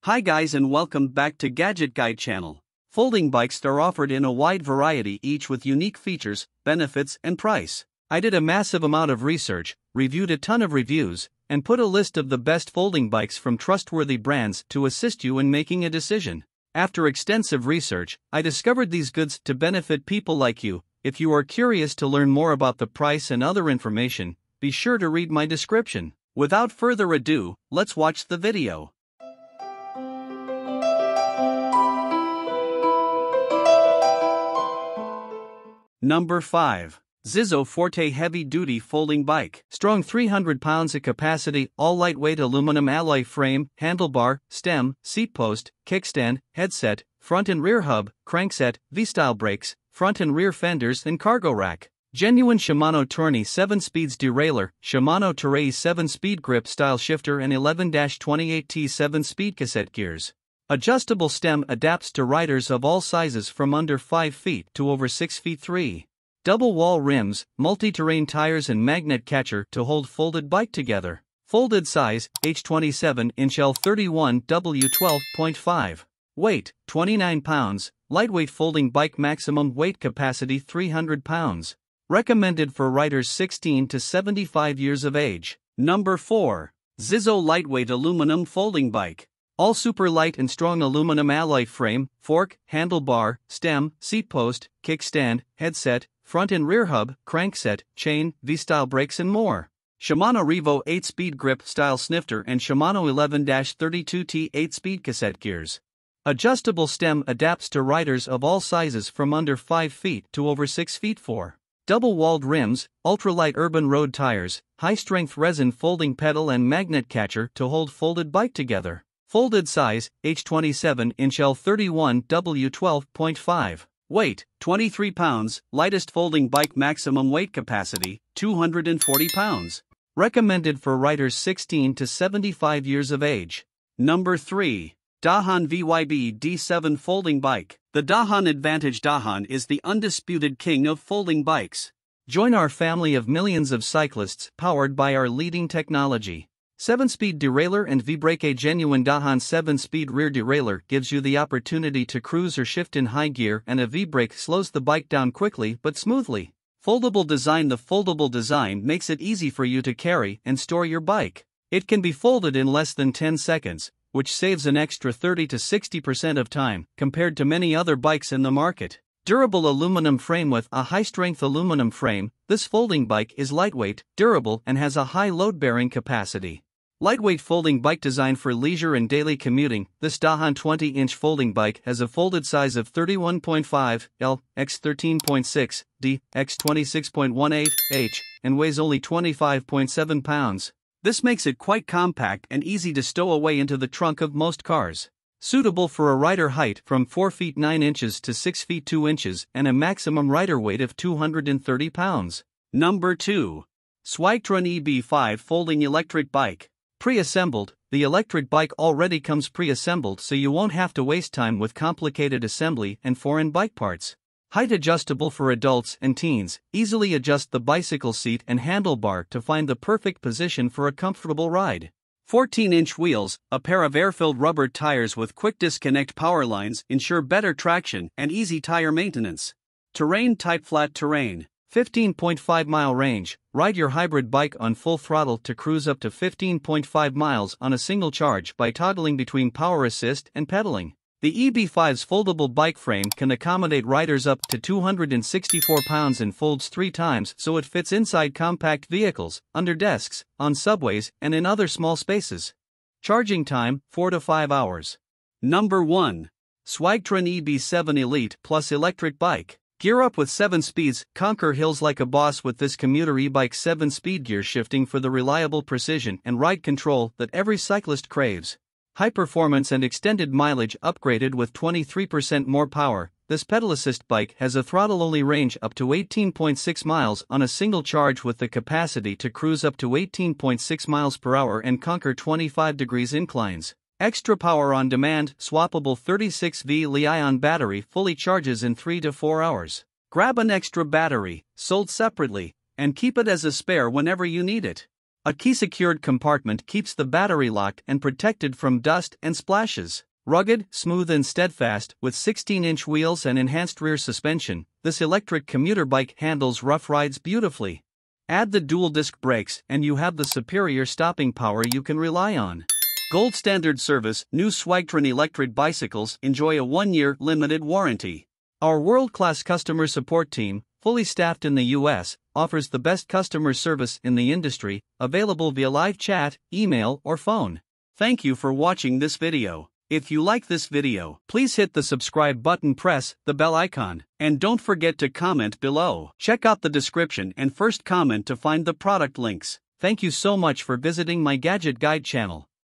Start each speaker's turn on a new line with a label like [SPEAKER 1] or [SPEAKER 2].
[SPEAKER 1] Hi guys and welcome back to Gadget Guide channel. Folding bikes are offered in a wide variety, each with unique features, benefits and price. I did a massive amount of research, reviewed a ton of reviews, and put a list of the best folding bikes from trustworthy brands to assist you in making a decision. After extensive research, I discovered these goods to benefit people like you. If you are curious to learn more about the price and other information, be sure to read my description. Without further ado, let's watch the video. Number 5. Zizzo Forte Heavy Duty Folding Bike. Strong 300 pounds of capacity, all lightweight aluminum alloy frame, handlebar, stem, seat post, kickstand, headset, front and rear hub, crankset, V-style brakes, front and rear fenders and cargo rack. Genuine Shimano Tourney 7-speeds derailleur, Shimano Terrace 7-speed grip style shifter and 11-28T 7-speed cassette gears. Adjustable stem adapts to riders of all sizes from under 5 feet to over 6 feet 3. Double wall rims, multi-terrain tires and magnet catcher to hold folded bike together. Folded size, H27-inch L31 W12.5. Weight, 29 pounds. Lightweight folding bike, maximum weight capacity 300 pounds. Recommended for riders 16 to 75 years of age. Number 4. Zizzo Lightweight Aluminum Folding Bike. All super light and strong aluminum alloy frame, fork, handlebar, stem, seat post, kickstand, headset, front and rear hub, crankset, chain, V-style brakes and more. Shimano Revo 8-speed grip style snifter and Shimano 11-32T 8-speed cassette gears. Adjustable stem adapts to riders of all sizes from under 5 feet to over 6 feet 4. Double-walled rims, ultralight urban road tires, high-strength resin folding pedal and magnet catcher to hold folded bike together. Folded size, H27-inch L31 W12.5. Weight, 23 pounds, lightest folding bike, maximum weight capacity, 240 pounds. Recommended for riders 16 to 75 years of age. Number 3. Dahan VYBE D7 Folding Bike. The Dahan Advantage. Dahan is the undisputed king of folding bikes. Join our family of millions of cyclists powered by our leading technology. 7-speed derailleur and V-brake. A genuine Dahan 7-speed rear derailleur gives you the opportunity to cruise or shift in high gear, and a V-brake slows the bike down quickly but smoothly. Foldable design. The foldable design makes it easy for you to carry and store your bike. It can be folded in less than 10 seconds, which saves an extra 30 to 60% of time compared to many other bikes in the market. Durable aluminum frame. With a high-strength aluminum frame, this folding bike is lightweight, durable and has a high load-bearing capacity. Lightweight folding bike designed for leisure and daily commuting. This Dahan 20-inch folding bike has a folded size of 31.5 L x 13.6 D x 26.18 H and weighs only 25.7 pounds. This makes it quite compact and easy to stow away into the trunk of most cars. Suitable for a rider height from 4 feet 9 inches to 6 feet 2 inches and a maximum rider weight of 230 pounds. Number 2. Swagtron EB5 Folding Electric Bike. Pre-assembled. The electric bike already comes pre-assembled, so you won't have to waste time with complicated assembly and foreign bike parts. Height adjustable for adults and teens. Easily adjust the bicycle seat and handlebar to find the perfect position for a comfortable ride. 14-inch wheels. A pair of air-filled rubber tires with quick disconnect power lines ensure better traction and easy tire maintenance. Terrain type flat terrain. 15.5-mile range. Ride your hybrid bike on full throttle to cruise up to 15.5 miles on a single charge by toggling between power assist and pedaling. The EB5's foldable bike frame can accommodate riders up to 264 pounds and folds 3 times, so it fits inside compact vehicles, under desks, on subways, and in other small spaces. Charging time, 4 to 5 hours. Number 1. Swagtron EB7 Elite Plus Electric Bike. Gear up with 7 speeds. Conquer hills like a boss with this commuter e-bike. 7-speed gear shifting for the reliable precision and ride control that every cyclist craves. High performance and extended mileage. Upgraded with 23% more power, this pedal assist bike has a throttle-only range up to 18.6 miles on a single charge, with the capacity to cruise up to 18.6 miles per hour and conquer 25 degrees inclines. Extra power on demand. Swappable 36V Li-ion battery fully charges in 3 to 4 hours. Grab an extra battery, sold separately, and keep it as a spare whenever you need it. A key-secured compartment keeps the battery locked and protected from dust and splashes. Rugged, smooth and steadfast, with 16-inch wheels and enhanced rear suspension, this electric commuter bike handles rough rides beautifully. Add the dual-disc brakes and you have the superior stopping power you can rely on. Gold standard service, new Swagtron electric bicycles enjoy a 1-year limited warranty. Our world-class customer support team, fully staffed in the US, offers the best customer service in the industry, available via live chat, email or phone. Thank you for watching this video. If you like this video, please hit the subscribe button, press the bell icon, and don't forget to comment below. Check out the description and first comment to find the product links. Thank you so much for visiting my Gadget Guide channel.